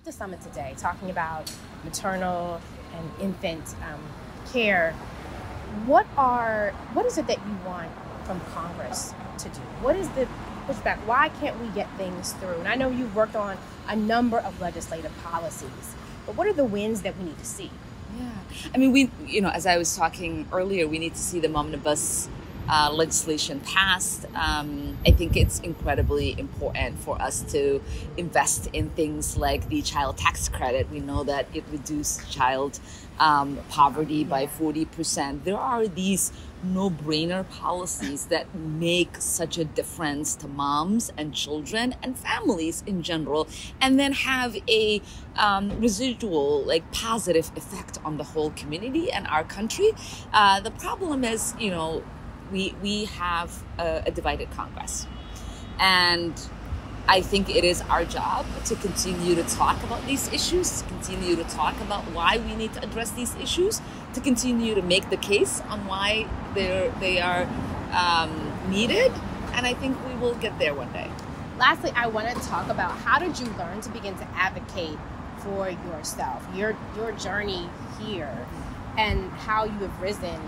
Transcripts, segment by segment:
the summit today, talking about maternal and infant care. What is it that you want from Congress to do? What is the pushback? Why can't we get things through? And I know you've worked on a number of legislative policies, but what are the wins that we need to see? Yeah, I mean, as I was talking earlier, we need to see the omnibus legislation passed. I think it's incredibly important for us to invest in things like the child tax credit. We know that it reduced child poverty by 40%. There are these no-brainer policies that make such a difference to moms and children and families in general, and then have a residual, positive effect on the whole community and our country. The problem is, we have a divided Congress. And I think it is our job to continue to talk about these issues, to continue to talk about why we need to address these issues, to continue to make the case on why they are needed. And I think we will get there one day. Lastly, I want to talk about how did you learn to begin to advocate for yourself, your journey here, and how you have risen.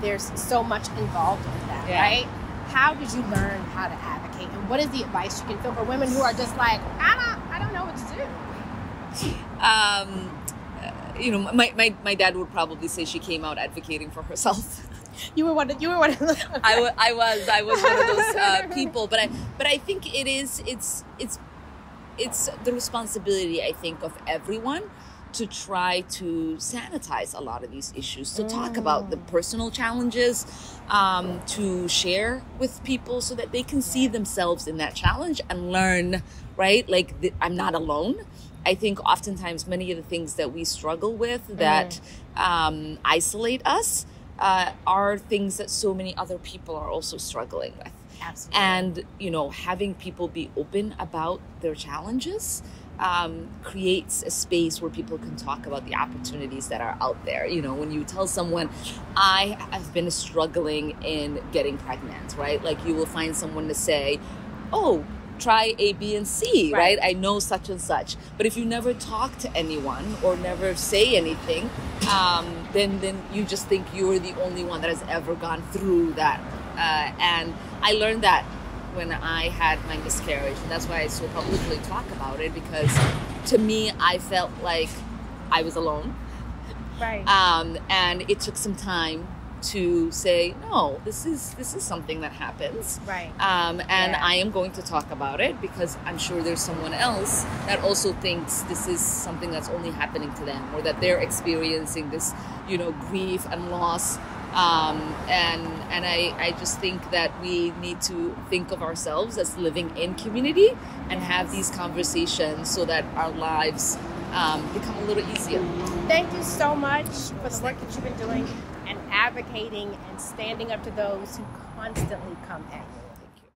There's so much involved in that, right? How did you learn how to advocate, and what is the advice you can feel for women who are just like, I don't know what to do? My dad would probably say she came out advocating for herself. You were one of those. Okay. I was one of those people, but I think it's the responsibility, I think, of everyone to try to sanitize a lot of these issues, to talk about the personal challenges, to share with people so that they can see themselves in that challenge and learn, right? I'm not alone. I think oftentimes many of the things that we struggle with that isolate us are things that so many other people are also struggling with. Absolutely. And, having people be open about their challenges creates a space where people can talk about the opportunities that are out there. When you tell someone, I have been struggling in getting pregnant, right? You will find someone to say, oh, try A, B, and C, right? I know such and such. But if you never talk to anyone or never say anything, then you just think you're the only one that has ever gone through that. And I learned that when I had my miscarriage, and that's why I so publicly talk about it, because to me, I felt like I was alone. Right. And it took some time to say, no, this is something that happens. Right. And I am going to talk about it because I'm sure there's someone else that also thinks this is something that's only happening to them, or that they're experiencing this, grief and loss. And I just think that we need to think of ourselves as living in community and have these conversations so that our lives become a little easier. Thank you so much for the work that you've been doing and advocating and standing up to those who constantly come at you.